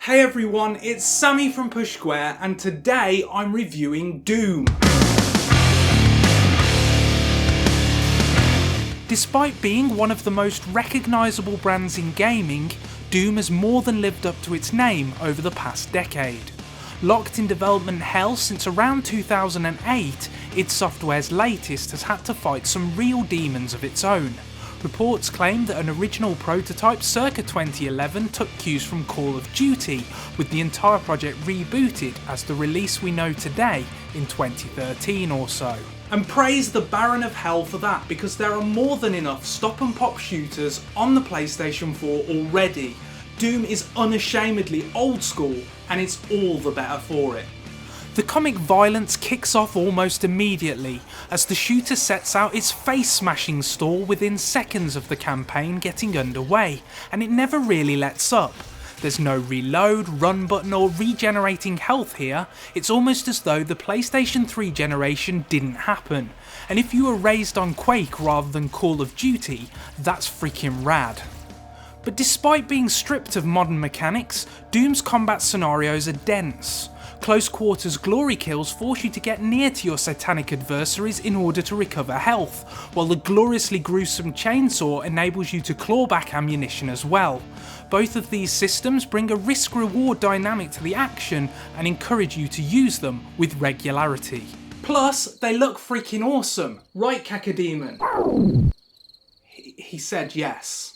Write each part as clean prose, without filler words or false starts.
Hey everyone, it's Sammy from Push Square and today I'm reviewing Doom. Despite being one of the most recognisable brands in gaming, Doom has more than lived up to its name over the past decade. Locked in development hell since around 2008, id Software's latest has had to fight some real demons of its own. Reports claim that an original prototype circa 2011 took cues from Call of Duty, with the entire project rebooted as the release we know today in 2013 or so. And praise the Baron of Hell for that, because there are more than enough stop and pop shooters on the PlayStation 4 already. Doom is unashamedly old school, and it's all the better for it. The comic violence kicks off almost immediately, as the shooter sets out its face-smashing stall within seconds of the campaign getting underway, and it never really lets up. There's no reload, run button or regenerating health here. It's almost as though the PlayStation 3 generation didn't happen, and if you were raised on Quake rather than Call of Duty, that's freaking rad. But despite being stripped of modern mechanics, Doom's combat scenarios are dense. Close quarters glory kills force you to get near to your satanic adversaries in order to recover health, while the gloriously gruesome chainsaw enables you to claw back ammunition as well. Both of these systems bring a risk-reward dynamic to the action and encourage you to use them with regularity. Plus, they look freaking awesome, right Cacodemon? He said yes.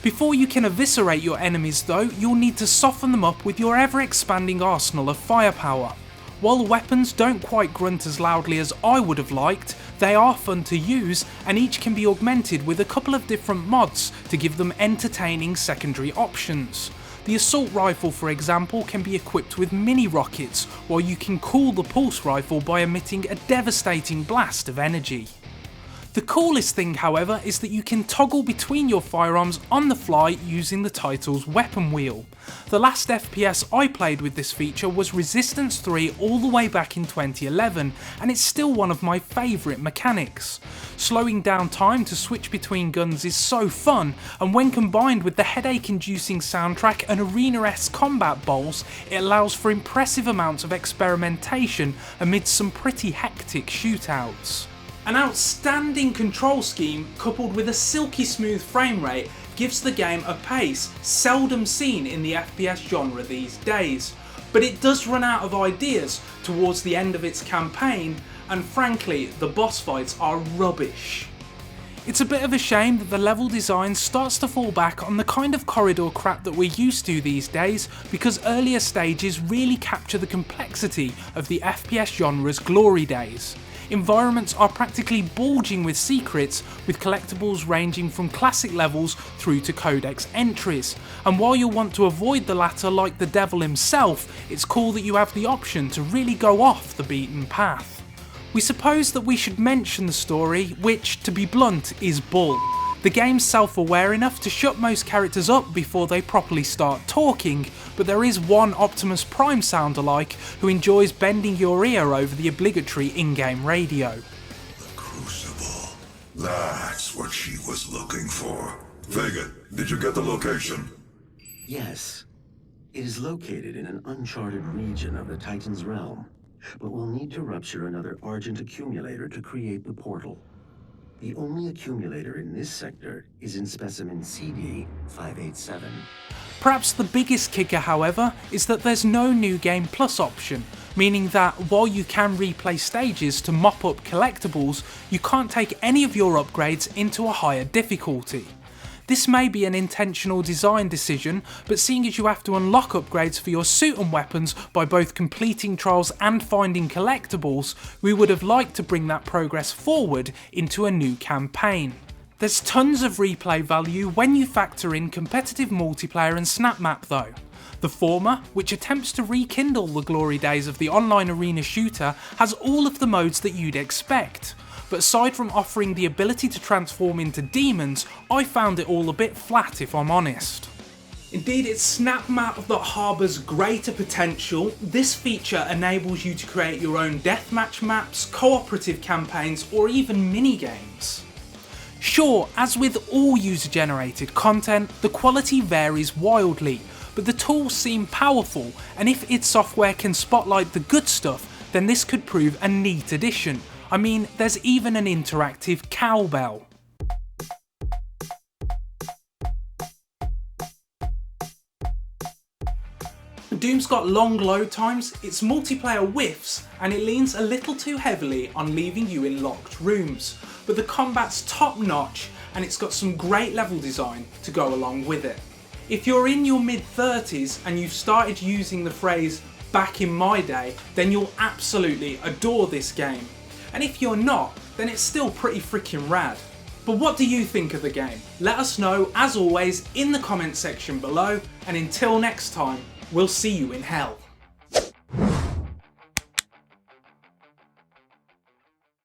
Before you can eviscerate your enemies though, you'll need to soften them up with your ever-expanding arsenal of firepower. While the weapons don't quite grunt as loudly as I would have liked, they are fun to use and each can be augmented with a couple of different mods to give them entertaining secondary options. The assault rifle, for example, can be equipped with mini rockets, while you can cool the pulse rifle by emitting a devastating blast of energy. The coolest thing, however, is that you can toggle between your firearms on the fly using the title's weapon wheel. The last FPS I played with this feature was Resistance 3 all the way back in 2011, and it's still one of my favourite mechanics. Slowing down time to switch between guns is so fun, and when combined with the headache-inducing soundtrack and arena-esque combat bowls, it allows for impressive amounts of experimentation amidst some pretty hectic shootouts. An outstanding control scheme coupled with a silky smooth frame rate gives the game a pace seldom seen in the FPS genre these days, but it does run out of ideas towards the end of its campaign, and frankly the boss fights are rubbish. It's a bit of a shame that the level design starts to fall back on the kind of corridor crap that we're used to these days, because earlier stages really capture the complexity of the FPS genre's glory days. Environments are practically bulging with secrets, with collectibles ranging from classic levels through to codex entries, and while you'll want to avoid the latter like the devil himself, it's cool that you have the option to really go off the beaten path. We suppose that we should mention the story, which, to be blunt, is bull. The game's self-aware enough to shut most characters up before they properly start talking, but there is one Optimus Prime sound-alike who enjoys bending your ear over the obligatory in-game radio. The Crucible. That's what she was looking for. Vega, did you get the location? Yes. It is located in an uncharted region of the Titan's realm, but we'll need to rupture another Argent accumulator to create the portal. The only accumulator in this sector is in specimen CD-587. Perhaps the biggest kicker, however, is that there's no New Game Plus option, meaning that while you can replay stages to mop up collectibles, you can't take any of your upgrades into a higher difficulty. This may be an intentional design decision, but seeing as you have to unlock upgrades for your suit and weapons by both completing trials and finding collectibles, we would have liked to bring that progress forward into a new campaign. There's tons of replay value when you factor in competitive multiplayer and snap map though. The former, which attempts to rekindle the glory days of the online arena shooter, has all of the modes that you'd expect. But aside from offering the ability to transform into demons, I found it all a bit flat if I'm honest. Indeed, it's snap map that harbours greater potential. This feature enables you to create your own deathmatch maps, cooperative campaigns, or even mini-games. Sure, as with all user-generated content, the quality varies wildly, but the tools seem powerful, and if id Software can spotlight the good stuff, then this could prove a neat addition. I mean, there's even an interactive cowbell. Doom's got long load times, its multiplayer whiffs, and it leans a little too heavily on leaving you in locked rooms, but the combat's top notch and it's got some great level design to go along with it. If you're in your mid-30s and you've started using the phrase back in my day, then you'll absolutely adore this game. And if you're not, then it's still pretty freaking rad. But what do you think of the game? Let us know, as always, in the comment section below, and until next time, we'll see you in hell.